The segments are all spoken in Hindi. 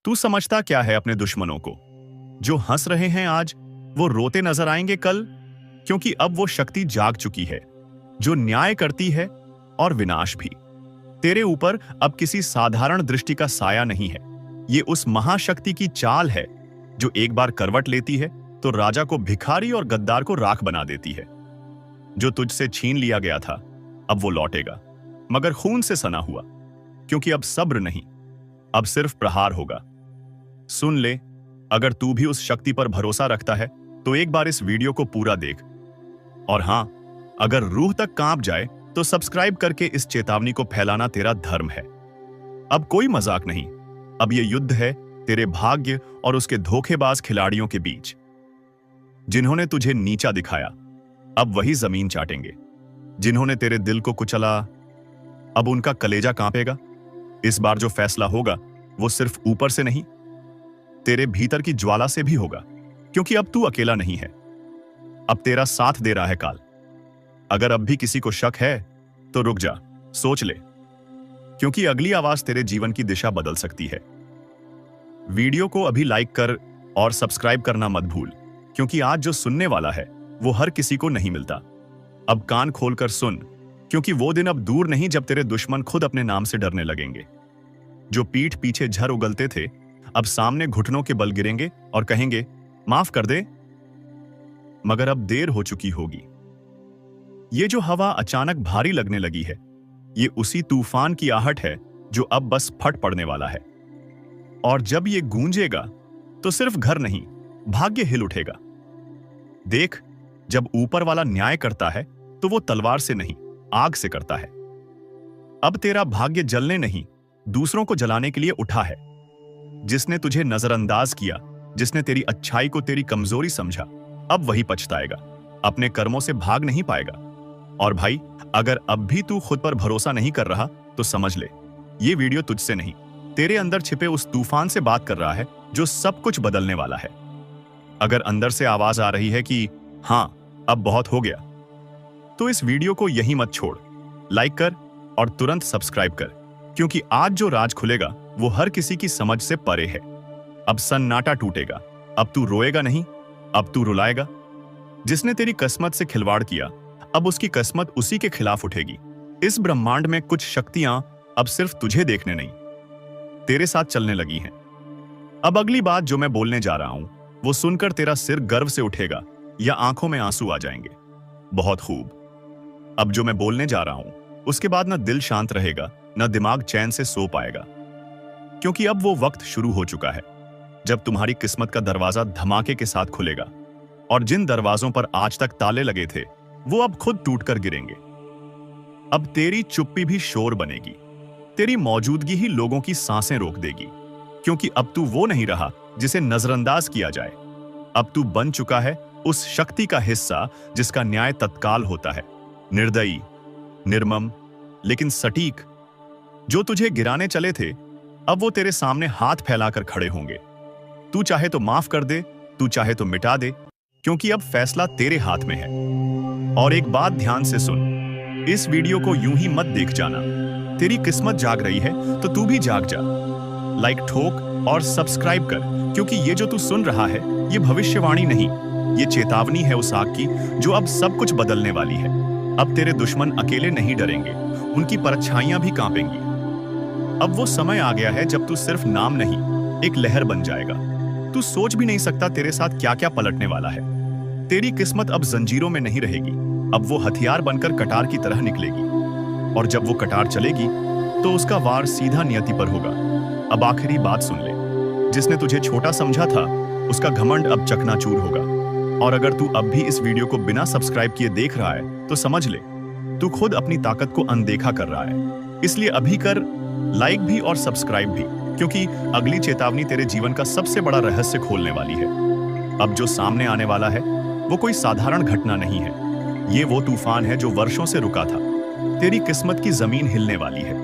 तू समझता क्या है अपने दुश्मनों को? जो हंस रहे हैं आज, वो रोते नजर आएंगे कल, क्योंकि अब वो शक्ति जाग चुकी है जो न्याय करती है और विनाश भी। तेरे ऊपर अब किसी साधारण दृष्टि का साया नहीं है। ये उस महाशक्ति की चाल है जो एक बार करवट लेती है तो राजा को भिखारी और गद्दार को राख बना देती है। जो तुझसे छीन लिया गया था अब वो लौटेगा, मगर खून से सना हुआ, क्योंकि अब सब्र नहीं, अब सिर्फ प्रहार होगा। सुन ले, अगर तू भी उस शक्ति पर भरोसा रखता है तो एक बार इस वीडियो को पूरा देख। और हां, अगर रूह तक कांप जाए तो सब्सक्राइब करके इस चेतावनी को फैलाना तेरा धर्म है। अब कोई मजाक नहीं, अब यह युद्ध है तेरे भाग्य और उसके धोखेबाज खिलाड़ियों के बीच। जिन्होंने तुझे नीचा दिखाया अब वही जमीन चाटेंगे। जिन्होंने तेरे दिल को कुचला अब उनका कलेजा कांपेगा। इस बार जो फैसला होगा वो सिर्फ ऊपर से नहीं, तेरे भीतर की ज्वाला से भी होगा, क्योंकि अब तू अकेला नहीं है। अब तेरा साथ दे रहा है काल। अगर अब भी किसी को शक है तो रुक जा, सोच ले, क्योंकि अगली आवाज तेरे जीवन की दिशा बदल सकती है। वीडियो को अभी लाइक कर और सब्सक्राइब करना मत भूल, क्योंकि आज जो सुनने वाला है वो हर किसी को नहीं मिलता। अब कान खोलकर सुन, क्योंकि वो दिन अब दूर नहीं जब तेरे दुश्मन खुद अपने नाम से डरने लगेंगे। जो पीठ पीछे झर उगलते थे अब सामने घुटनों के बल गिरेंगे और कहेंगे माफ कर दे, मगर अब देर हो चुकी होगी। ये जो हवा अचानक भारी लगने लगी है, ये उसी तूफान की आहट है जो अब बस फट पड़ने वाला है। और जब ये गूंजेगा तो सिर्फ घर नहीं, भाग्य हिल उठेगा। देख, जब ऊपर वाला न्याय करता है तो वो तलवार से नहीं, आग से करता है। अब तेरा भाग्य जलने नहीं, दूसरों को जलाने के लिए उठा है। जिसने तुझे नजरअंदाज किया, जिसने तेरी अच्छाई को तेरी कमजोरी समझा, अब वही पछताएगा, अपने कर्मों से भाग नहीं पाएगा। और भाई, अगर अब भी तू खुद पर भरोसा नहीं कर रहा तो समझ ले, ये वीडियो तुझसे नहीं, तेरे अंदर छिपे उस तूफान से बात कर रहा है जो सब कुछ बदलने वाला है। अगर अंदर से आवाज आ रही है कि हां, अब बहुत हो गया, तो इस वीडियो को यहीं मत छोड़, लाइक कर और तुरंत सब्सक्राइब कर, क्योंकि आज जो राज खुलेगा वो हर किसी की समझ से परे है। अब सन्नाटा टूटेगा, अब तू रोएगा नहीं, अब तू रुलाएगा। जिसने तेरी किस्मत से खिलवाड़ किया अब उसकी किस्मत उसी के खिलाफ उठेगी। इस ब्रह्मांड में कुछ शक्तियां अब सिर्फ तुझे देखने नहीं, तेरे साथ चलने लगी हैं। अब अगली बात जो मैं बोलने जा रहा हूं वो सुनकर तेरा सिर गर्व से उठेगा या आंखों में आंसू आ जाएंगे। बहुत खूब। अब जो मैं बोलने जा रहा हूं उसके बाद ना दिल शांत रहेगा, ना दिमाग चैन से सो पाएगा, क्योंकि अब वो वक्त शुरू हो चुका है जब तुम्हारी किस्मत का दरवाजा धमाके के साथ खुलेगा। और जिन दरवाजों पर आज तक ताले लगे थे वो अब खुद टूटकर गिरेंगे। अब तेरी चुप्पी भी शोर बनेगी, तेरी मौजूदगी ही लोगों की सांसें रोक देगी, क्योंकि अब तू वो नहीं रहा जिसे नजरअंदाज किया जाए। अब तू बन चुका है उस शक्ति का हिस्सा जिसका न्याय तत्काल होता है, निर्दयी, निर्मम, लेकिन सटीक। जो तुझे गिराने चले थे अब वो तेरे सामने हाथ फैलाकर खड़े होंगे। तू चाहे तो माफ कर दे, तू चाहे तो मिटा दे, क्योंकि अब फैसला तेरे हाथ में है। और एक बात ध्यान से सुन, इस वीडियो को यूं ही मत देख जाना। तेरी किस्मत जाग रही है तो तू भी जाग जा। लाइक ठोक और सब्सक्राइब कर, क्योंकि ये जो तू सुन रहा है ये भविष्यवाणी नहीं, ये चेतावनी है उस आग की जो अब सब कुछ बदलने वाली है। अब तेरे दुश्मन अकेले नहीं डरेंगे, उनकी परछाइयां भी कांपेंगी। अब वो समय आ गया है जब तू सिर्फ नाम नहीं, एक लहर बन जाएगा। तू सोच भी नहीं सकता तेरे साथ क्या क्या पलटने वाला है। तेरी किस्मत अब जंजीरों में नहीं रहेगी, अब वो हथियार बनकर कटार की तरह निकलेगी। और जब वो कटार चलेगी तो उसका वार सीधा नियति पर होगा। अब आखिरी बात सुन ले, जिसने तुझे छोटा समझा था उसका घमंड अब चकनाचूर होगा। और अगर तू अब भी इस वीडियो को बिना सब्सक्राइब किए देख रहा है तो समझ ले, तू खुद अपनी ताकत को अनदेखा कर रहा है। इसलिए अभी कर लाइक भी और सब्सक्राइब भी, क्योंकि अगली चेतावनी तेरे जीवन का सबसे बड़ा रहस्य खोलने वाली है। अब जो सामने आने वाला है वो कोई साधारण घटना नहीं है, ये वो तूफान है जो वर्षों से रुका था। तेरी किस्मत की जमीन हिलने वाली है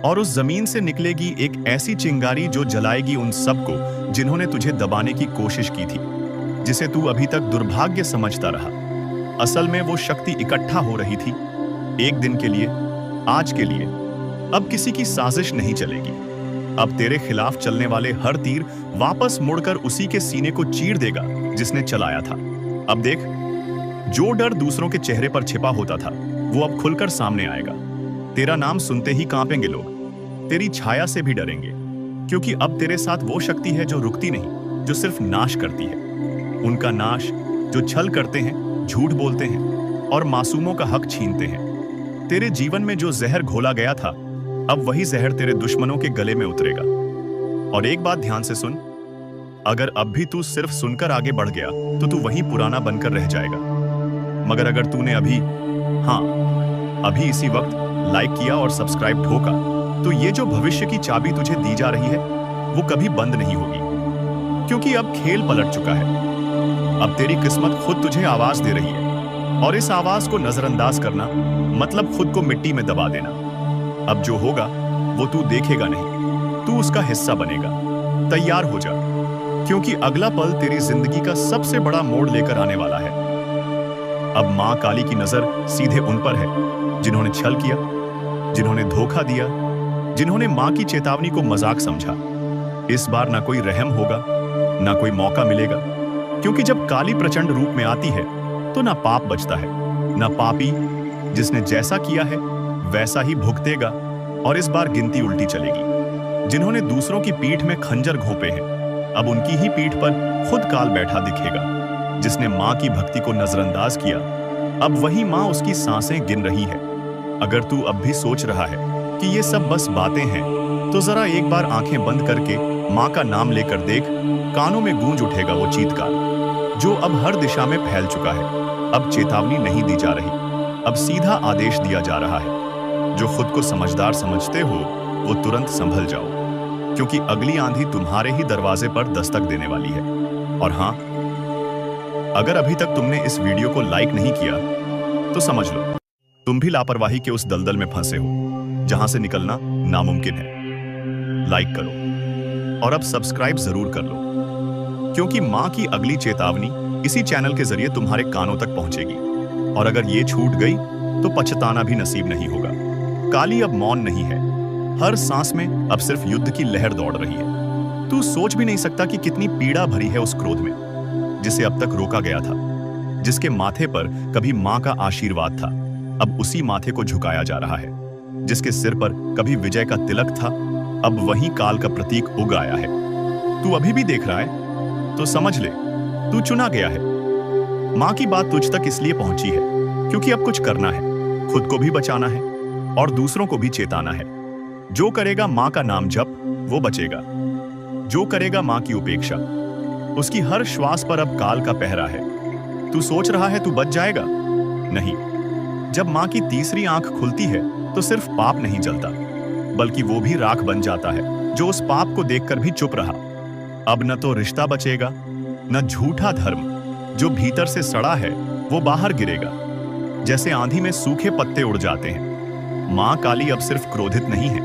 और उस जमीन से निकलेगी एक ऐसी चिंगारी जो जलाएगी उन सबको जिन्होंने तुझे दबाने की कोशिश की थी, जिसे तू अभी तक दुर्भाग्य समझता रहा। असल में वो शक्ति इकट्ठा हो रही थी, एक दिन के लिए, आज के लिए। अब किसी की साजिश नहीं चलेगी, अब तेरे खिलाफ चलने वाले हर तीर वापस मुड़कर उसी के सीने को चीर देगा जिसने चलाया था। अब देख, जो डर दूसरों के चेहरे पर छिपा होता था वो अब खुलकर सामने आएगा। तेरा नाम सुनते ही कांपेंगे लोग, तेरी छाया से भी डरेंगे, क्योंकि अब तेरे साथ वो शक्ति है जो रुकती नहीं, जो सिर्फ नाश करती है। उनका नाश जो छल करते हैं, झूठ बोलते हैं और मासूमों का हक छीनते हैं। तेरे जीवन में जो जहर घोला गया था, अब वही जहर तेरे दुश्मनों के गले में उतरेगा। और एक बात ध्यान से सुन, अगर अब भी तू सिर्फ सुनकर आगे बढ़ गया तो तू वहीं पुराना बनकर रह जाएगा। मगर अगर तूने अभी इसी वक्त लाइक किया और सब्सक्राइब ठोका, तो ये जो भविष्य की चाबी तुझे दी जा रही है वो कभी बंद नहीं होगी, क्योंकि अब खेल पलट चुका है। अब तेरी किस्मत खुद तुझे आवाज दे रही है, और इस आवाज को नजरअंदाज करना मतलब खुद को मिट्टी में दबा देना। अब जो होगा वो तू देखेगा नहीं, तू उसका हिस्सा बनेगा। तैयार हो जा, क्योंकि अगला पल तेरी जिंदगी का सबसे बड़ा मोड़ लेकर आने वाला है। अब मां काली की नजर सीधे उन पर है जिन्होंने छल किया, जिन्होंने धोखा दिया, जिन्होंने मां की चेतावनी को मजाक समझा। इस बार ना कोई रहम होगा, ना कोई मौका मिलेगा, क्योंकि जब काली प्रचंड रूप में आती है तो ना पाप बचता है, ना पापी जिसने जैसा किया है वैसा ही भुगतेगा। और इस बार गिनती उल्टी चलेगी। जिन्होंने दूसरों की पीठ में खंजर घोंपे हैं, अब उनकी ही पीठ पर खुद काल बैठा दिखेगा। जिसने मां की भक्ति को नजरअंदाज किया, अब वही मां उसकी सांसें गिन रही है। अगर तू अब भी सोच रहा है कि ये सब बस बातें हैं, तो जरा एक बार आंखें बंद करके मां का नाम लेकर देख। कानों में गूंज उठेगा वो चीत्कार जो अब हर दिशा में फैल चुका है। अब चेतावनी नहीं दी जा रही, अब सीधा आदेश दिया जा रहा है। जो खुद को समझदार समझते हो वो तुरंत संभल जाओ, क्योंकि अगली आंधी तुम्हारे ही दरवाजे पर दस्तक देने वाली है। और हां, अगर अभी तक तुमने इस वीडियो को लाइक नहीं किया तो समझ लो तुम भी लापरवाही के उस दलदल में फंसे हो जहां से निकलना नामुमकिन है। लाइक करो और अब सब्सक्राइब जरूर कर लो, क्योंकि मां की अगली चेतावनी इसी चैनल के जरिए तुम्हारे कानों तक पहुंचेगी। और अगर ये छूट गई तो पछताना भी नसीब नहीं होगा। काली अब मौन नहीं है, हर सांस में अब सिर्फ युद्ध की लहर दौड़ रही है। तू सोच भी नहीं सकता कि कितनी पीड़ा भरी है उस क्रोध में जिसे अब तक रोका गया था। जिसके माथे पर कभी मां का आशीर्वाद था, अब उसी माथे को झुकाया जा रहा है। जिसके सिर पर कभी विजय का तिलक था, अब वही काल का प्रतीक उग आया है। तू अभी भी देख रहा है तो समझ ले, तू चुना गया है। मां की बात तुझ तक इसलिए पहुंची है क्योंकि अब कुछ करना है, खुद को भी बचाना है और दूसरों को भी चेताना है। जो करेगा मां का नाम जप वो बचेगा, जो करेगा मां की उपेक्षा उसकी हर श्वास पर अब काल का पहरा है। तू सोच रहा है तू बच जाएगा? नहीं। जब मां की तीसरी आंख खुलती है तो सिर्फ पाप नहीं जलता, बल्कि वो भी राख बन जाता है जो उस पाप को देखकर भी चुप रहा। अब न तो रिश्ता बचेगा, न झूठा धर्म जो भीतर से सड़ा है वो बाहर गिरेगा। जैसे आंधी में सूखे पत्ते उड़ जाते हैं, मां काली अब सिर्फ क्रोधित नहीं है,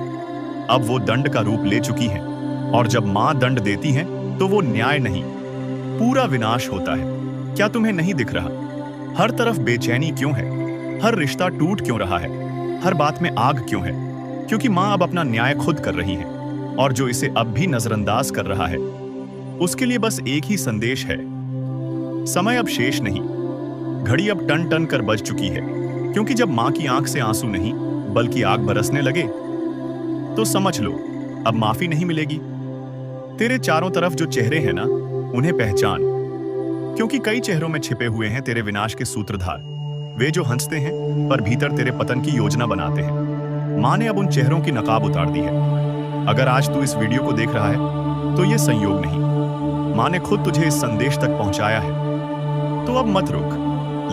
अब वो दंड का रूप ले चुकी है। और जब मां दंड देती है तो वो न्याय नहीं, पूरा विनाश होता है। क्या तुम्हें नहीं दिख रहा? हर तरफ बेचैनी क्यों है? हर रिश्ता टूट क्यों रहा है? हर बात में आग क्यों है? क्योंकि मां अब अपना न्याय खुद कर रही है, और जो इसे अब भी नजरअंदाज कर रहा है उसके लिए बस एक ही संदेश है, समय अब शेष नहीं, घड़ी अब टन टन कर बज चुकी है। क्योंकि जब मां की आंख से आंसू नहीं बल्कि आग बरसने लगे तो समझ लो अब माफी नहीं मिलेगी। तेरे चारों तरफ जो चेहरे हैं ना, उन्हें पहचान, क्योंकि कई चेहरों में छिपे हुए हैं तेरे विनाश के सूत्रधार। वे जो हंसते हैं पर भीतर तेरे पतन की योजना बनाते हैं। मां ने अब उन चेहरों की नकाब उतार दी है। अगर आज तू इस वीडियो को देख रहा है तो ये संयोग नहीं, मां ने खुद तुझे इस संदेश तक पहुंचाया है। तो अब मत रुक,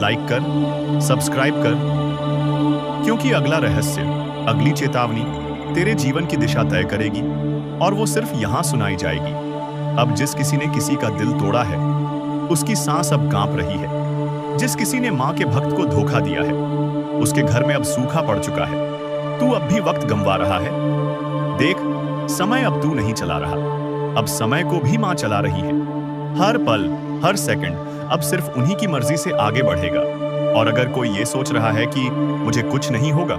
लाइक कर, सब्सक्राइब कर, क्योंकि अगला रहस्य, अगली चेतावनी तेरे जीवन की दिशा तय करेगी, और वो सिर्फ यहां सुनाई जाएगी। अब जिस किसी ने किसी का दिल तोड़ा है उसकी सांस अब कांप रही है। जिस किसी ने मां के भक्त को धोखा दिया है उसके घर में अब सूखा पड़ चुका है। तू अब भी वक्त गंवा रहा है। देख, समय अब तू नहीं चला रहा, अब समय को भी मां चला रही है। हर पल, हर सेकंड अब सिर्फ उन्हीं की मर्जी से आगे बढ़ेगा। और अगर कोई ये सोच रहा है कि मुझे कुछ नहीं होगा,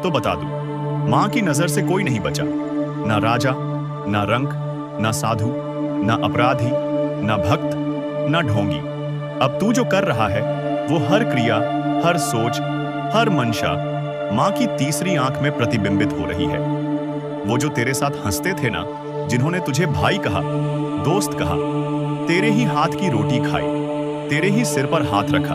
तो बता दूं, मां की नजर से कोई नहीं बचा, ना राजा, ना रंक, ना साधु, ना अपराधी, ना भक्त, ना ढोंगी। अब तू जो कर रहा है वो हर क्रिया, हर सोच, हर मंशा माँ की तीसरी आंख में प्रतिबिंबित हो रही है। वो जो तेरे साथ हंसते थे ना, जिन्होंने तुझे भाई कहा, दोस्त कहा, तेरे ही हाथ की रोटी खाई, तेरे ही सिर पर हाथ रखा,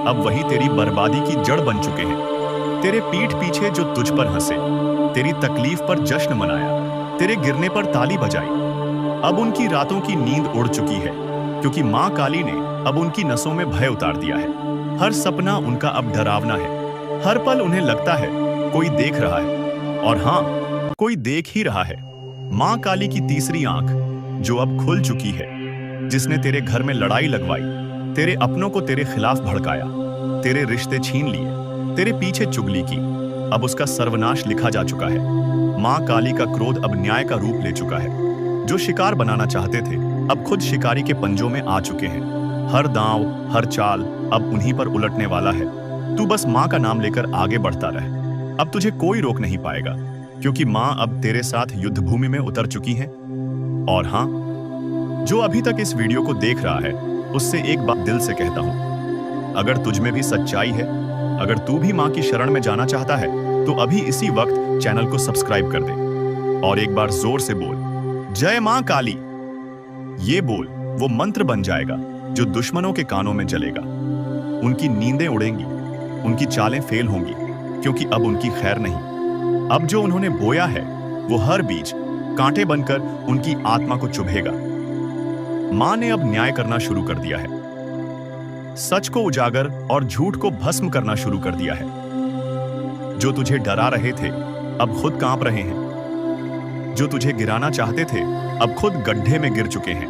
अब वही तेरी बर्बादी की जड़ बन चुके हैं। तेरे पीठ पीछे जो तुझ पर हंसे, तेरी तकलीफ पर जश्न मनाया, तेरे गिरने पर ताली बजाई, अब उनकी रातों की नींद उड़ चुकी है, क्योंकि माँ काली ने अब उनकी नसों में भय उतार दिया है। हर सपना उनका अब डरावना है। हर पल उन्हें लगता है कोई देख रहा है, और हाँ, कोई देख ही रहा है। माँ काली की तीसरी आंख जो अब खुल चुकी है, जिसने तेरे घर में लड़ाई लगवाई, तेरे अपनों को तेरे खिलाफ भड़काया, तेरे रिश्ते छीन लिए, तेरे पीछे चुगली की, अब उसका सर्वनाश लिखा जा चुका है। माँ काली का क्रोध अब न्याय का रूप ले चुका है। जो शिकार बनाना चाहते थे अब खुद शिकारी के पंजों में आ चुके हैं। हर दांव, हर चाल अब उन्हीं पर उलटने वाला है। तू बस माँ का नाम लेकर आगे बढ़ता रह। अब तुझे कोई रोक नहीं पाएगा, क्योंकि माँ अब तेरे साथ युद्ध भूमि में उतर चुकी है। और हाँ, जो अभी तक इस वीडियो को देख रहा है उससे एक बात दिल से कहता हूं, अगर तुझ में भी सच्चाई है, अगर तू भी माँ की शरण में जाना चाहता है, तो अभी इसी वक्त चैनल को सब्सक्राइब कर दे और एक बार जोर से बोल, जय माँ काली। ये बोल वो मंत्र बन जाएगा जो दुश्मनों के कानों में जलेगा। उनकी नींदें उड़ेंगी, उनकी चालें फेल होंगी, क्योंकि अब उनकी खैर नहीं। अब जो उन्होंने बोया है वो हर बीज कांटे बनकर उनकी आत्मा को चुभेगा। माँ ने अब न्याय करना शुरू कर दिया है। सच को उजागर और झूठ को भस्म करना शुरू कर दिया है। जो तुझे डरा रहे थे अब खुद कांप रहे हैं। जो तुझे गिराना चाहते थे अब खुद गड्ढे में गिर चुके हैं।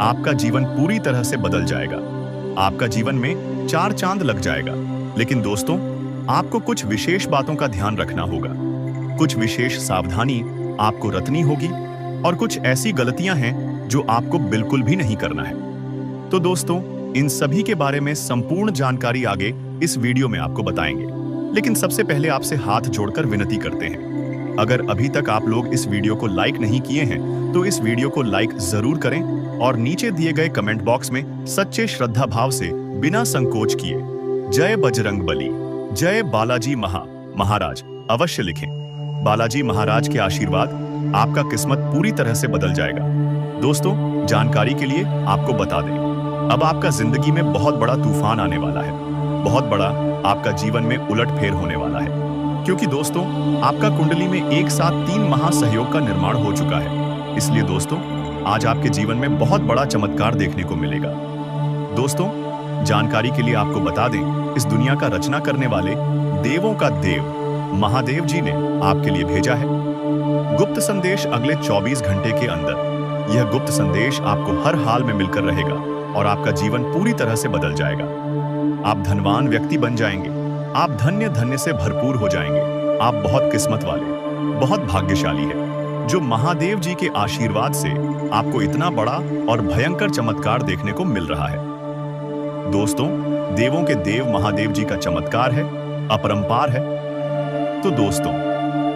आपका जीवन पूरी तरह से बदल जाएगा। आपका जीवन में 4 चांद लग जाएगा। लेकिन दोस्तों, आपको कुछ विशेष बातों का ध्यान रखना होगा। कुछ विशेष सावधानी आपको रखनी होगी और कुछ ऐसी गलतियां हैं जो आपको बिल्कुल भी नहीं करना है। तो दोस्तों, इन सभी के बारे में संपूर्ण जानकारी आगे इस वीडियो में आपको बताएंगे। लेकिन सबसे पहले आपसे हाथ जोड़कर विनती करते हैं, अगर अभी तक आप लोग इस वीडियो को लाइक नहीं किए हैं तो इस वीडियो को लाइक जरूर करें और नीचे दिए गए कमेंट बॉक्स में सच्चे श्रद्धा भाव से बिना संकोच किए जय बजरंगबली, जय बालाजी महाराज अवश्य लिखें। बालाजी महाराज के आशीर्वाद आपका किस्मत पूरी तरह से बदल जाएगा। दोस्तों, जानकारी के लिए आपको बता दें, अब आपका जिंदगी में बहुत बड़ा तूफान आने वाला है। बहुत बड़ा आपका जीवन में उलटफेर होने वाला है, क्योंकि दोस्तों, आपका कुंडली में एक साथ 3 महासहयोग का निर्माण हो चुका है। इसलिए दोस्तों, आज आपके जीवन में बहुत बड़ा चमत्कार देखने को मिलेगा। दोस्तों, जानकारी के लिए आपको बता दें, इस दुनिया का रचना करने वाले देवों का देव महादेव जी ने आपके लिए भेजा है गुप्त संदेश। अगले 24 घंटे के अंदर यह गुप्त संदेश आपको हर हाल में मिलकर रहेगा और आपका जीवन पूरी तरह से बदल जाएगा। आप धनवान व्यक्ति बन जाएंगे। आप धन्य से भरपूर हो जाएंगे। आप बहुत किस्मत वाले, बहुत भाग्यशाली है, जो महादेव जी के आशीर्वाद से आपको इतना बड़ा और भयंकर चमत्कार देखने को मिल रहा है। दोस्तों, देवों के देव महादेव जी का चमत्कार है, अपरंपार है। तो दोस्तों,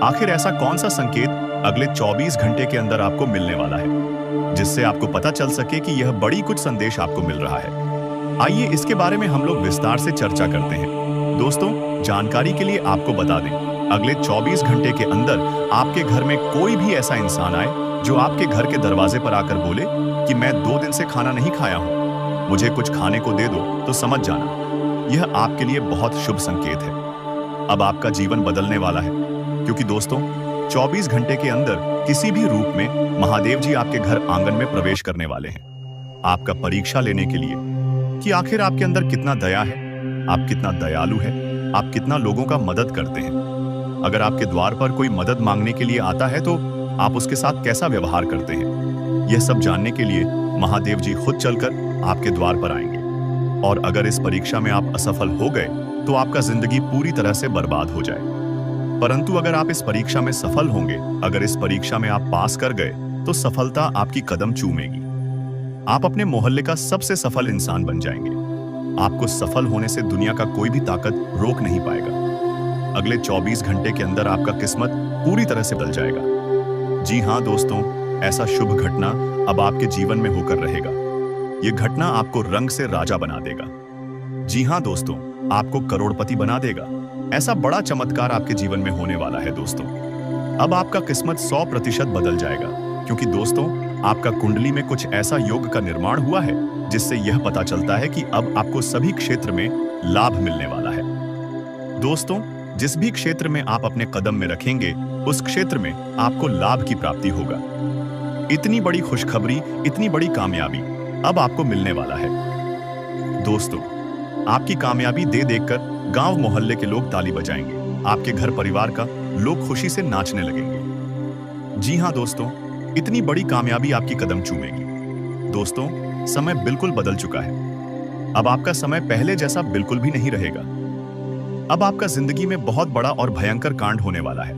आखिर ऐसा कौन सा संकेत अगले 24 घंटे के अंदर आपको मिलने वाला है, जिससे आपको पता चल सके कि यह बड़ी कुछ संदेश आपको मिल रहा है? आइए इसके बारे में हम लोग विस्तार से चर्चा करते हैं। दोस्तों, जानकारी के लिए आपको बता दें, अगले 24 घंटे के अंदर आपके घर में कोई भी ऐसा इंसान आए जो आपके घर के दरवाजे पर आकर बोले कि मैं 2 दिन से खाना नहीं खाया हूं, मुझे कुछ खाने को दे दो, तो समझ जाना यह आपके लिए बहुत शुभ संकेत है। अब आपका जीवन बदलने वाला है, क्योंकि दोस्तों, 24 घंटे के अंदर किसी भी रूप में महादेव जी आपके घर आंगन में प्रवेश करने वाले हैं, आपका परीक्षा लेने के लिए कि आखिर आपके अंदर कितना दया है, आप कितना दयालु है, आप कितना लोगों का मदद करते हैं। अगर आपके द्वार पर कोई मदद मांगने के लिए आता है तो आप उसके साथ कैसा व्यवहार करते हैं, यह सब जानने के लिए महादेव जी खुद चलकर आपके द्वार पर आएंगे। और अगर इस परीक्षा में आप असफल हो गए तो आपका जिंदगी पूरी तरह से बर्बाद हो जाए। परंतु अगर आप इस परीक्षा में सफल होंगे, अगर इस परीक्षा में आप पास कर गए, तो सफलता आपकी कदम चूमेगी। आप अपने मोहल्ले का सबसे सफल इंसान बन जाएंगे। आपको सफल होने से दुनिया का कोई भी ताकत रोक नहीं पाएगा। अगले 24 घंटे के अंदर आपका किस्मत पूरी तरह से बदल जाएगा। जी हाँ दोस्तों, ऐसा शुभ घटना अब आपके जीवन में होकर रहेगा। ये घटना आपको रंग से राजा बना देगा। जी हाँ दोस्तों, आपको करोड़पति बना देगा। ऐसा बड़ा चमत्कार आपके जीवन में होने वाला है दोस्तों। अब आपका किस्मत 100% बदल जाएगा, क्योंकि दोस्तों आपका कुंडली में कुछ ऐसा योग का निर्माण हुआ है जिससे यह पता चलता है कि अब आपको सभी क्षेत्र में लाभ मिलने वाला है। दोस्तों, जिस भी क्षेत्र में आप अपने कदम में रखेंगे, उस क्षेत्र में आपको लाभ की प्राप्ति होगा। इतनी बड़ी खुशखबरी, इतनी बड़ी कामयाबी अब आपको मिलने वाला है। दोस्तों, आपकी कामयाबी दे देखकर गांव मोहल्ले के लोग ताली बजाएंगे। आपके घर परिवार का लोग खुशी से नाचने लगेंगे। जी हाँ दोस्तों, इतनी बड़ी कामयाबी आपकी कदम चूमेगी। दोस्तों, समय बिल्कुल बदल चुका है। अब आपका समय पहले जैसा बिल्कुल भी नहीं रहेगा। अब आपका जिंदगी में बहुत बड़ा और भयंकर कांड होने वाला है।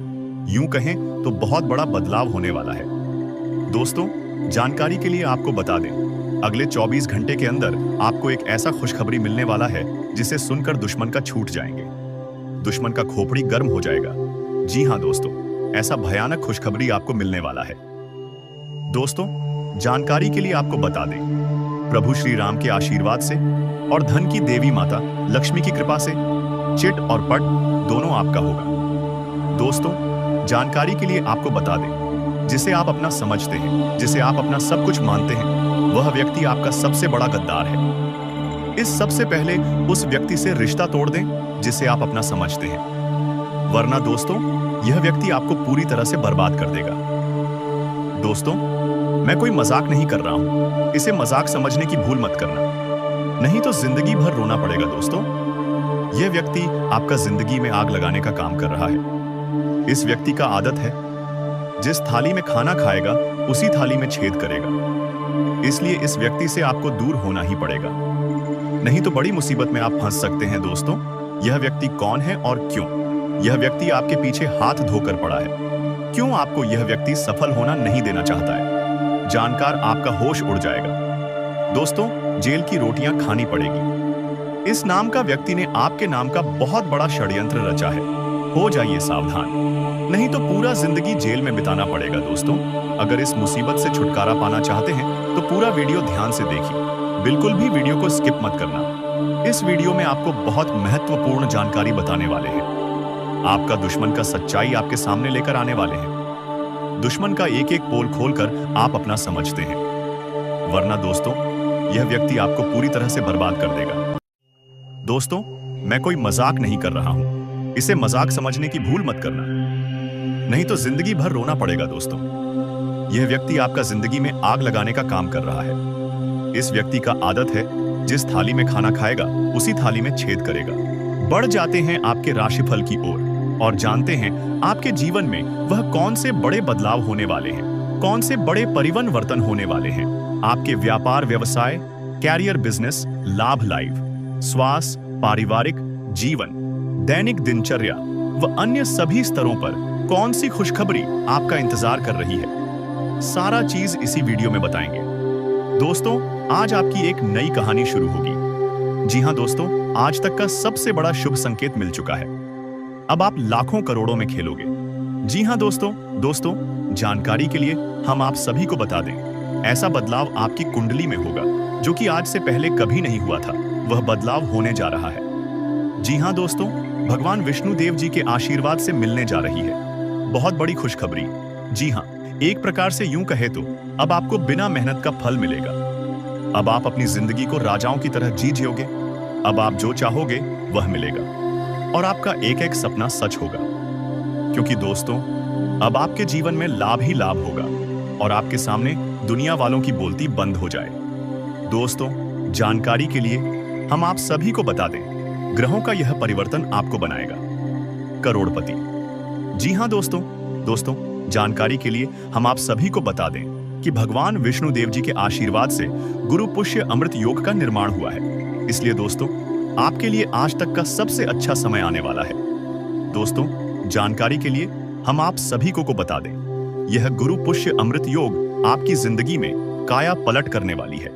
यूं कहें तो बहुत बड़ा बदलाव होने वाला है। दोस्तों, जानकारी के लिए आपको बता दें, अगले 24 घंटे के अंदर आपको एक ऐसा खुशखबरी मिलने वाला है जिसे सुनकर दुश्मन का छूट जाएंगे। दुश्मन का खोपड़ी गर्म हो जाएगा। जी हाँ दोस्तों, ऐसा भयानक खुशखबरी आपको मिलने वाला है। दोस्तों, जानकारी के लिए आपको बता दें, प्रभु श्री राम के आशीर्वाद से और धन की देवी माता लक्ष्मी की कृपा से चिट और पट दोनों आपका होगा। दोस्तों, जानकारी के लिए आपको बता दें, जिसे आप अपना समझते हैं, जिसे आप अपना सब कुछ मानते हैं, वह व्यक्ति आपका सबसे बड़ा गद्दार है। इस सबसे पहले उस व्यक्ति से रिश्ता तोड़ दें जिसे आप अपना समझते हैं, वरना दोस्तों यह व्यक्ति आपको पूरी तरह से बर्बाद कर देगा। दोस्तों, मैं कोई मजाक नहीं कर रहा हूं, इसे मजाक समझने की भूल मत करना, नहीं तो जिंदगी भर रोना पड़ेगा। दोस्तों, यह व्यक्ति आपका जिंदगी में आग लगाने का काम कर रहा है। इस व्यक्ति का आदत है, जिस थाली में खाना खाएगा उसी थाली में छेद करेगा। इसलिए इस व्यक्ति से आपको दूर होना ही पड़ेगा, नहीं तो बड़ी मुसीबत में आप फंस सकते हैं। दोस्तों, यह व्यक्ति कौन है और क्यों? यह व्यक्ति आपके पीछे हाथ धोकर पड़ा है। क्यों आपको यह व्यक्ति सफल होना नहीं देना चाहता है? जानकर आपका होश उड़ जाएगा। दोस्तों, जेल की रोटियां खानी पड़ेगी। इस नाम का व्यक्ति ने आपके नाम का बहुत बड़ा षड्यंत्र रचा है। हो जाइए सावधान, नहीं तो पूरा जिंदगी जेल में बिताना पड़ेगा। दोस्तों, अगर इस मुसीबत से छुटकारा पाना चाहते हैं तो पूरा वीडियो ध्यान से देखिए, बिल्कुल भी वीडियो को स्किप मत करना। इस वीडियो में आपको बहुत महत्वपूर्ण जानकारी बताने वाले हैं। आपका दुश्मन का सच्चाई आपके सामने लेकर आने वाले हैं। दुश्मन का एक एक पोल खोलकर आप अपना समझते हैं, वरना दोस्तों यह व्यक्ति आपको पूरी तरह से बर्बाद कर देगा। दोस्तों, मैं कोई मजाक नहीं कर रहा हूं, इसे मजाक समझने की भूल मत करना, नहीं तो जिंदगी भर रोना पड़ेगा। दोस्तों, यह व्यक्ति आपका जिंदगी में आग लगाने का काम कर रहा है। इस व्यक्ति का आदत है, जिस थाली में खाना खाएगा उसी थाली में छेद करेगा। बढ़ जाते हैं आपके राशिफल की ओर और जानते हैं आपके जीवन में वह कौन से बड़े बदलाव होने वाले हैं, कौन से बड़े परिवर्तन होने वाले हैं। आपके व्यापार व्यवसाय, कैरियर, बिजनेस, लाभ, लाइफ, स्वास्थ्य, पारिवारिक जीवन, दैनिक दिनचर्या व अन्य सभी स्तरों पर कौन सी खुशखबरी आपका इंतजार कर रही है, सारा चीज इसी वीडियो में बताएंगे। दोस्तों, आज आपकी एक नई कहानी शुरू होगी। जी हाँ दोस्तों, आज तक का सबसे बड़ा शुभ संकेत मिल चुका है। अब आप लाखों करोड़ों में खेलोगे। जी हाँ दोस्तों, जानकारी के लिए हम आप सभी को बता दें, ऐसा बदलाव आपकी कुंडली में होगा जो कि आज से पहले कभी नहीं हुआ था। वह बदलाव होने जा रहा है। जी हाँ दोस्तों, भगवान विष्णु देव जी के आशीर्वाद से मिलने जा रही है बहुत बड़ी खुशखबरी। जी हाँ, एक प्रकार से यूं कहे तो अब आपको बिना मेहनत का फल मिलेगा। अब आप अपनी जिंदगी को राजाओं की तरह जी जियोगे। अब आप जो चाहोगे वह मिलेगा और आपका एक एक सपना सच होगा, क्योंकि दोस्तों अब आपके जीवन में लाभ ही लाभ होगा और आपके सामने दुनिया वालों की बोलती बंद हो जाए। दोस्तों, जानकारी के लिए हम आप सभी को बता दें, ग्रहों का यह परिवर्तन आपको बनाएगा करोड़पति। जी हाँ दोस्तों, जानकारी के लिए हम आप सभी को बता दें कि भगवान विष्णु देव जी के आशीर्वाद से गुरु पुष्य अमृत योग का निर्माण हुआ है। इसलिए दोस्तों, आपके लिए आज तक का सबसे अच्छा समय आने वाला है। दोस्तों, जानकारी के लिए हम आप सभी को बता दें, यह गुरु पुष्य अमृत योग आपकी जिंदगी में काया पलट करने वाली है।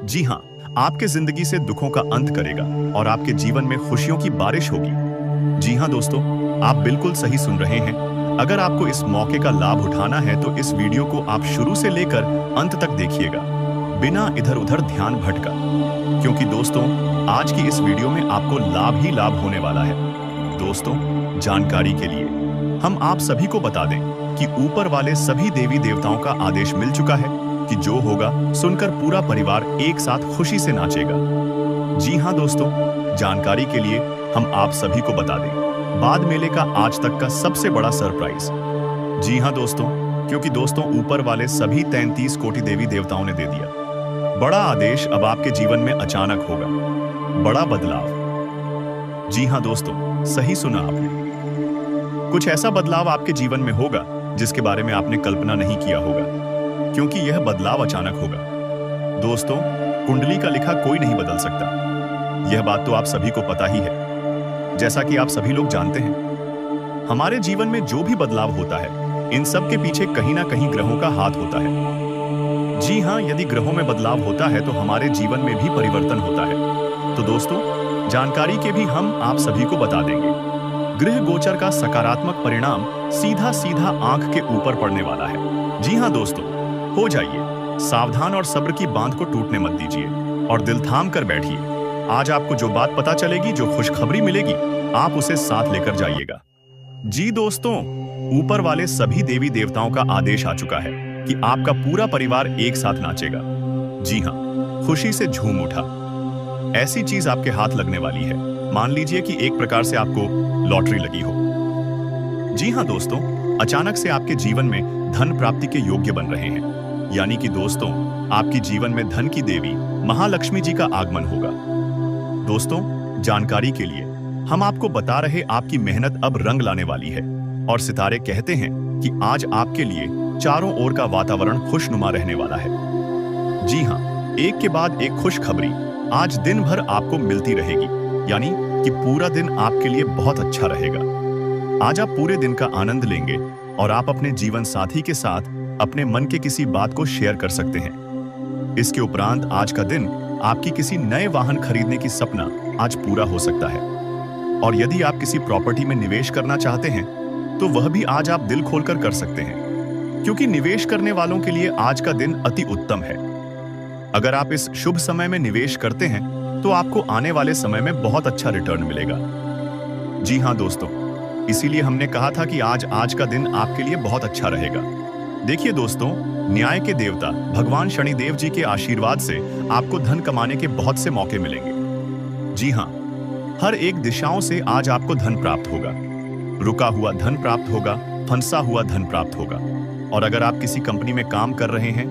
जी हाँ, आपके जिंदगी से दुखों का अंत करेगा और आपके जीवन में खुशियों की बारिश होगी। जी हाँ दोस्तों, आप बिल्कुल सही सुन रहे हैं। अगर आपको इस मौके का लाभ उठाना है तो इस वीडियो को आप शुरू से लेकर अंत तक देखिएगा, बिना इधर उधर ध्यान भटका, क्योंकि दोस्तों आज की इस वीडियो में आपको लाभ ही लाभ होने वाला है। दोस्तों, जानकारी के लिए हम आप सभी को बता दें कि ऊपर वाले सभी देवी देवताओं का आदेश मिल चुका है कि जो होगा सुनकर पूरा परिवार एक साथ खुशी से नाचेगा। जी हाँ दोस्तों, जानकारी के लिए हम आप सभी को बता दें बाद मेले का आज तक का सबसे बड़ा सरप्राइज। जी हाँ दोस्तों, क्योंकि दोस्तों ऊपर वाले सभी 33 कोटि देवी देवताओं ने दे दिया बड़ा आदेश। अब आपके जीवन में अचानक होगा बड़ा बदलाव। जी हाँ दोस्तों, सही सुना आपने। कुछ ऐसा बदलाव आपके जीवन में होगा जिसके बारे में आपने कल्पना नहीं किया होगा, क्योंकि यह बदलाव अचानक होगा। दोस्तों, कुंडली का लिखा कोई नहीं बदल सकता, यह बात तो आप सभी को पता ही है। जैसा कि आप सभी लोग जानते हैं, हमारे जीवन में जो भी बदलाव होता है इन सब के पीछे कहीं ना कहीं ग्रहों का हाथ होता है। जी हाँ, यदि ग्रहों में बदलाव होता है तो हमारे जीवन में भी परिवर्तन होता है। तो दोस्तों, जानकारी के भी हम आप सभी को बता देंगे। ग्रह गोचर का सकारात्मक परिणाम सीधा सीधा आंख के ऊपर पड़ने वाला है। जी हाँ दोस्तों, हो जाइए सावधान और सब्र की बांध को टूटने मत दीजिए और दिल थाम कर बैठिए। आज आपको जो बात पता चलेगी, जो खुशखबरी मिलेगी, आप उसे साथ लेकर जाइएगा। जी दोस्तों, ऊपर वाले सभी देवी देवताओं का आदेश आ चुका है कि आपका पूरा परिवार एक साथ नाचेगा। जी हाँ, खुशी से झूम उठा। ऐसी चीज आपके हाथ लगने वाली है, मान लीजिए कि एक प्रकार से आपको लॉटरी लगी हो। जी हाँ दोस्तों, अचानक से आपके जीवन में धन प्राप्ति के योग्य बन रहे हैं। यानी कि दोस्तों, आपकी जीवन में धन की देवी महालक्ष्मी जी का आगमन होगा। दोस्तों, जानकारी के लिए हम आपको बता रहे आपकी मेहनत अब रंग लाने वाली है और सितारे कहते हैं कि आज आपके लिए चारों ओर का वातावरण खुशनुमा रहने वाला है। जी हाँ, एक के बाद एक खुशखबरी आज दिन भर आपको मिलती रहेगी, यानी कि पूरा दिन आपके लिए बहुत अच्छा रहेगा। आज आप पूरे दिन का आनंद लेंगे और आप अपने जीवन साथी के साथ अपने मन के किसी बात को शेयर कर सकते हैं। इसके उपरांत आज का दिन आपकी किसी नए वाहन खरीदने की सपना आज पूरा हो सकता है। और यदि आप किसी प्रॉपर्टी में निवेश करना चाहते हैं तो वह भी आज आप दिल खोलकर कर सकते हैं, क्योंकि निवेश करने वालों के लिए आज का दिन अति उत्तम है। अगर आप इस शुभ समय में निवेश करते हैं तो आपको आने वाले समय में बहुत अच्छा रिटर्न मिलेगा। जी हाँ दोस्तों, इसीलिए हमने कहा था कि आज का दिन आपके लिए बहुत अच्छा रहेगा। देखिए दोस्तों, न्याय के देवता भगवान शनिदेव जी के आशीर्वाद से आपको धन कमाने के बहुत से मौके मिलेंगे। जी हाँ, हर एक दिशाओं से आज आपको धन प्राप्त होगा। रुका हुआ धन प्राप्त होगा, फंसा हुआ धन प्राप्त होगा। और अगर आप किसी कंपनी में काम कर रहे हैं,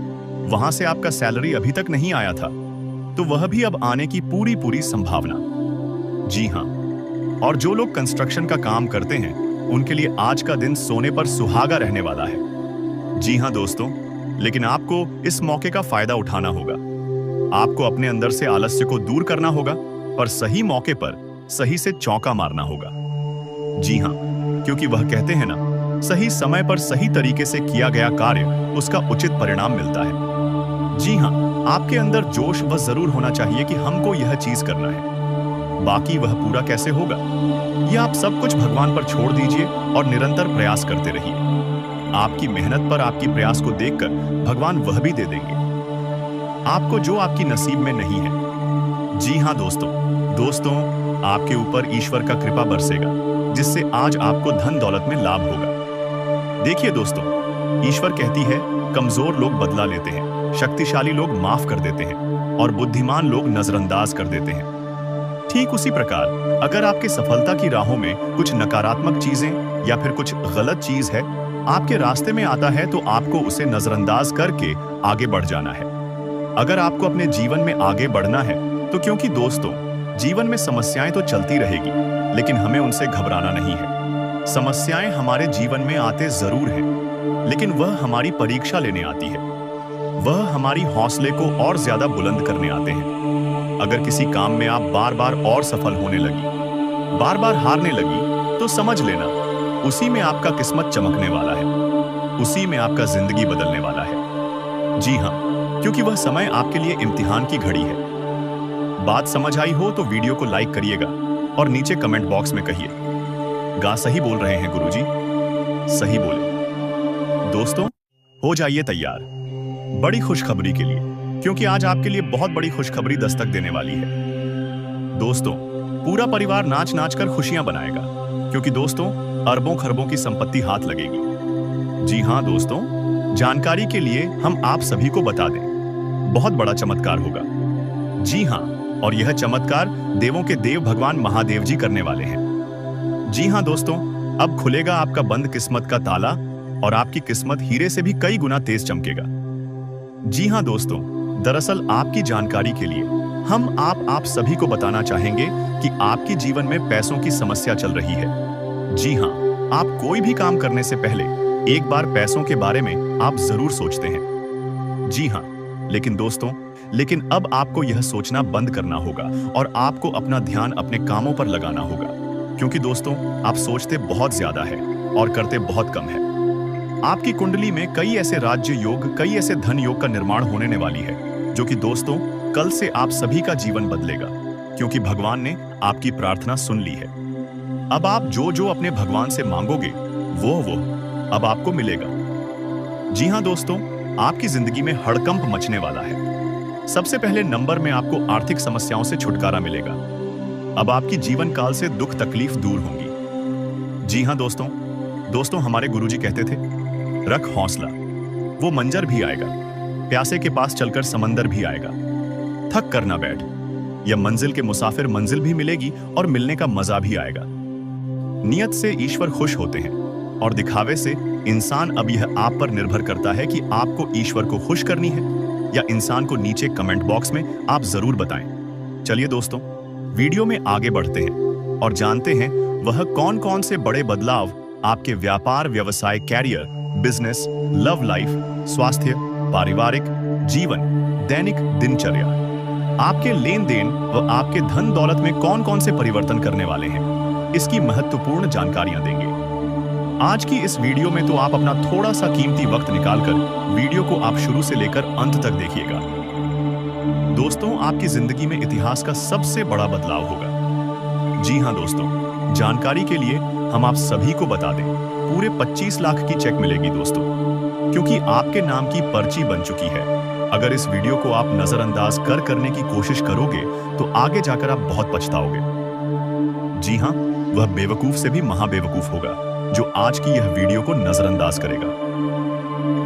वहां से आपका सैलरी अभी तक नहीं आया था, तो वह भी अब आने की पूरी संभावना। जी हाँ, और जो लोग कंस्ट्रक्शन का काम करते हैं उनके लिए आज का दिन सोने पर सुहागा रहने वाला है। जी हाँ दोस्तों, लेकिन आपको इस मौके का फायदा उठाना होगा। आपको अपने अंदर से आलस्य को दूर करना होगा और सही मौके पर सही से चौका मारना होगा। जी हाँ, क्योंकि वह कहते हैं ना, सही समय पर सही तरीके से किया गया कार्य उसका उचित परिणाम मिलता है। जी हाँ, आपके अंदर जोश वह जरूर होना चाहिए कि हमको यह चीज करना है। बाकी वह पूरा कैसे होगा, यह आप सब कुछ भगवान पर छोड़ दीजिए और निरंतर प्रयास करते रहिए। आपकी मेहनत पर आपकी प्रयास को देखकर भगवान वह भी दे देंगे आपको जो आपकी नसीब में नहीं है। जी हाँ दोस्तों, आपके ऊपर ईश्वर का कृपा बरसेगा, जिससे आज आपको धन दौलत में लाभ होगा। देखिए दोस्तों, ईश्वर कहती है, कमजोर लोग बदला लेते हैं, शक्तिशाली लोग माफ कर देते हैं और बुद्धिमान लोग नजरअंदाज कर देते हैं। ठीक उसी प्रकार अगर आपके सफलता की राहों में कुछ नकारात्मक चीजें या फिर कुछ गलत चीज है आपके रास्ते में आता है, तो आपको उसे नजरअंदाज करके आगे बढ़ जाना है। अगर आपको अपने जीवन में आगे बढ़ना है तो, क्योंकि दोस्तों जीवन में समस्याएं तो चलती रहेगी, लेकिन हमें उनसे घबराना नहीं है। समस्याएं हमारे जीवन में आते जरूर हैं, लेकिन वह हमारी परीक्षा लेने आती है। वह हमारी हौसले को और ज्यादा बुलंद करने आते हैं। अगर किसी काम में आप बार बार और सफल होने लगी, बार बार हारने लगी, तो समझ लेना उसी में आपका किस्मत चमकने वाला है, उसी में आपका जिंदगी बदलने वाला है। जी हाँ, क्योंकि वह समय आपके लिए इम्तिहान की घड़ी है। बात समझ आई हो तो वीडियो को लाइक करिएगा और नीचे कमेंट बॉक्स में कहिए, गा सही बोल रहे हैं गुरुजी। सही बोले। दोस्तों, हो जाइए तैयार बड़ी खुशखबरी के लिए, क्योंकि आज आपके लिए बहुत बड़ी खुशखबरी दस्तक देने वाली है। दोस्तों, पूरा परिवार नाच नाच कर खुशियां बनाएगा, क्योंकि दोस्तों अरबों खरबों की संपत्ति हाथ लगेगी। जी हां दोस्तों, जानकारी के लिए हम आप सभी को बता दें, बहुत बड़ा चमत्कार होगा। जी हां, और यह चमत्कार देवों के देव भगवान महादेव जी करने वाले हैं। जी हां दोस्तों, अब खुलेगा आपका बंद किस्मत का ताला और आपकी किस्मत हीरे से भी कई गुना तेज चमकेगा। जी हां दोस्तों, दरअसल आपकी जानकारी के लिए हम आप सभी को बताना चाहेंगे कि आपके जीवन में पैसों की समस्या चल रही है। जी हां, आप कोई भी काम करने से पहले एक बार पैसों के बारे में आप जरूर सोचते हैं। जी हां, लेकिन अब आपको यह सोचना बंद करना होगा और आपको अपना ध्यान अपने कामों पर लगाना होगा, क्योंकि दोस्तों आप सोचते बहुत ज्यादा है और करते बहुत कम है। आपकी कुंडली में कई ऐसे राज्य योग, कई ऐसे धन योग का निर्माण होने वाली है, जो कि दोस्तों कल से आप सभी का जीवन बदलेगा, क्योंकि भगवान ने आपकी प्रार्थना सुन ली है। अब आप जो जो अपने भगवान से मांगोगे वो अब आपको मिलेगा। जी हां दोस्तों, आपकी जिंदगी में हड़कंप मचने वाला है। सबसे पहले नंबर में आपको आर्थिक समस्याओं से छुटकारा मिलेगा। अब आपकी जीवन काल से दुख तकलीफ दूर होंगी। जी हां दोस्तों हमारे गुरुजी कहते थे, रख हौसला, वो मंजर भी आएगा, प्यासे के पास चलकर समंदर भी आएगा। थक कर ना बैठ, यह मंजिल के मुसाफिर मंजिल भी मिलेगी और मिलने का मजा भी आएगा। नियत से ईश्वर खुश होते हैं और दिखावे से इंसान। अब यह आप पर निर्भर करता है कि आपको ईश्वर को खुश करनी है या इंसान को। नीचे कमेंट बॉक्स में आप जरूर बताएं। चलिए दोस्तों, वीडियो में आगे बढ़ते हैं और जानते हैं वह कौन कौन से बड़े बदलाव आपके व्यापार, व्यवसाय, कैरियर, बिजनेस, लव लाइफ, स्वास्थ्य, पारिवारिक जीवन, दैनिक दिनचर्या, आपके लेन देन व आपके धन दौलत में कौन कौन से परिवर्तन करने वाले हैं, इसकी महत्वपूर्ण जानकारियां देंगे। आज की इस वीडियो में तो आप अपना थोड़ा सा कीमती वक्त निकालकर वीडियो को आप शुरू से लेकर अंत तक देखिएगा। दोस्तों, आपकी जिंदगी में इतिहास का सबसे बड़ा बदलाव होगा। जी हां दोस्तों, जानकारी के लिए हम आप सभी को बता दें, पूरे 25 लाख की चेक मिलेगी दोस्तों, क्योंकि आपके नाम की पर्ची बन चुकी है। अगर इस वीडियो को आप नजरअंदाज करने की कोशिश करोगे तो आगे जाकर आप बहुत पछताओगे। जी हां, वह बेवकूफ से भी महाबेवकूफ होगा जो आज की यह वीडियो को नजरअंदाज करेगा।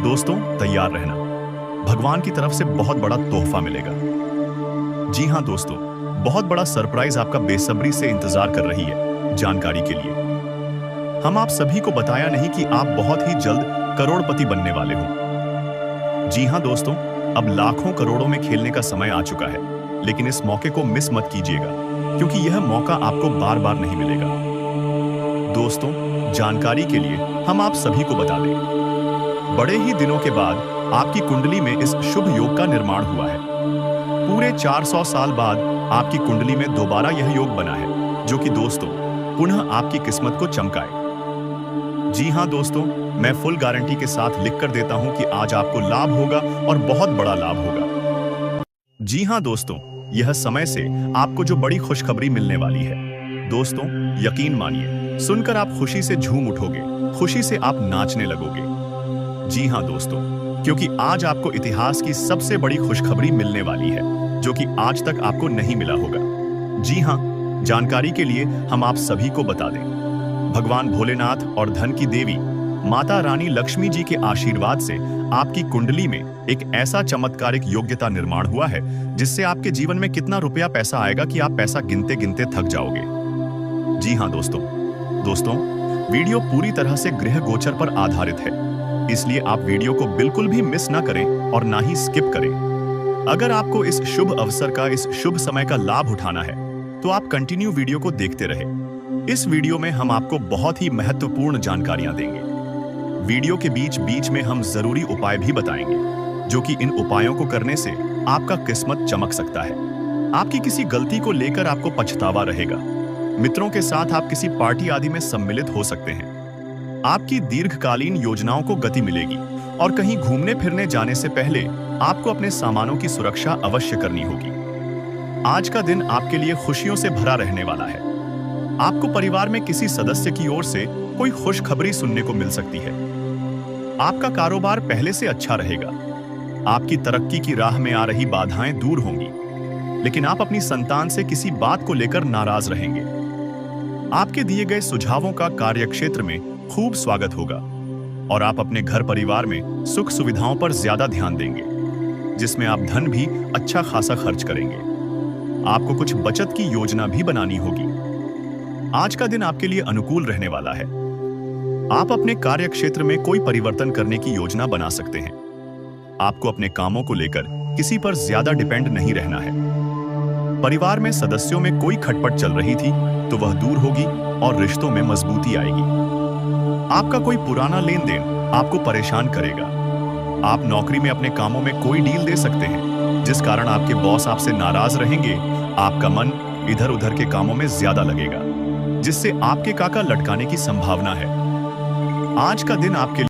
दोस्तों, तैयार रहना, भगवान की तरफ से बहुत बड़ा तोहफा मिलेगा। जी हां दोस्तों, बहुत बड़ा सरप्राइज आपका बेसब्री से इंतजार कर रही है। जानकारी के लिए हम आप सभी को बताया नहीं कि आप बहुत ही जल्द करोड़पति बनने वाले हो। जी हां दोस्तों, अब लाखों करोड़ों में खेलने का समय आ चुका है, लेकिन इस मौके को मिस मत कीजिएगा, क्योंकि यह मौका आपको बार बार नहीं मिलेगा। दोस्तों, जानकारी के लिए हम आप सभी को बता दें, बड़े ही दिनों के बाद आपकी कुंडली में इस शुभ योग का निर्माण हुआ है। पूरे 400 साल बाद आपकी कुंडली में दोबारा यह योग बना है, जो कि दोस्तों पुनः आपकी किस्मत को चमकाए। जी हां दोस्तों, मैं फुल गारंटी के साथ लिख कर देता हूं कि आज आपको लाभ होगा और बहुत बड़ा लाभ होगा। जी हां दोस्तों, यह समय से आपको जो बड़ी खुशखबरी मिलने वाली है, दोस्तों यकीन मानिए, सुनकर आप खुशी से झूम उठोगे, खुशी से आप नाचने लगोगे। जी हां दोस्तों, क्योंकि आज आपको इतिहास की सबसे बड़ी खुशखबरी मिलने वाली है, जो कि आज तक आपको नहीं मिला होगा। जी हां, जानकारी के लिए हम आप सभी को बता दें, भगवान भोलेनाथ और धन की देवी माता रानी लक्ष्मी जी के आशीर्वाद से आपकी कुंडली में एक ऐसा चमत्कारिक योग्यता निर्माण हुआ है, जिससे आपके जीवन में कितना रुपया पैसा आएगा कि आप पैसा गिनते गिनते थक जाओगे। जी हां दोस्तों, वीडियो पूरी तरह से गृह गोचर पर आधारित है, इसलिए आप वीडियो को बिल्कुल भी मिस ना करें और ना ही स्किप करें। अगर आपको इस शुभ अवसर का, इस शुभ समय का लाभ उठाना है, तो आप कंटिन्यू वीडियो को देखते रहे। इस वीडियो में हम आपको बहुत ही महत्वपूर्ण जानकारियां देंगे। वीडियो के बीच बीच में हम जरूरी उपाय भी बताएंगे, जो कि इन उपायों को करने से आपका किस्मत चमक सकता है। आपकी किसी गलती को लेकर आपको पछतावा रहेगा। मित्रों के साथ आप किसी पार्टी आदि में सम्मिलित हो सकते हैं। आपकी दीर्घकालीन योजनाओं को गति मिलेगी और कहीं घूमने फिरने जाने से पहले आपको अपने सामानों की सुरक्षा अवश्य करनी होगी। आज का दिन आपके लिए खुशियों से भरा रहने वाला है। आपको परिवार में किसी सदस्य की ओर से कोई खुशखबरी सुनने को मिल सकती है। आपका कारोबार पहले से अच्छा रहेगा। आपकी तरक्की की राह में आ रही बाधाएं दूर होंगी, लेकिन आप अपनी संतान से किसी बात को लेकर नाराज रहेंगे। आपके दिए गए सुझावों का कार्यक्षेत्र में खूब स्वागत होगा और आप अपने घर परिवार में सुख सुविधाओं पर ज्यादा ध्यान देंगे, जिसमें आप धन भी अच्छा खासा खर्च करेंगे। आपको कुछ बचत की योजना भी बनानी होगी। आज का दिन आपके लिए अनुकूल रहने वाला है। आप अपने कार्यक्षेत्र में कोई परिवर्तन करने की योजना बना सकते हैं। आपको अपने कामों को लेकर किसी पर ज्यादा डिपेंड नहीं रहना है। परिवार में सदस्यों में कोई खटपट चल रही थी तो वह दूर होगी और रिश्तों में मजबूती आएगी। आपका कोई पुराना लेन देन आपको परेशान करेगा। आप नौकरी में अपने कामों में कोई डील दे सकते हैं, जिस कारण आपके बॉस आपसे नाराज रहेंगे। आपका मन इधर उधर के कामों में ज्यादा लगेगा, जिससे आपके काका लटकाने की संभावना है। आज का दिन आपके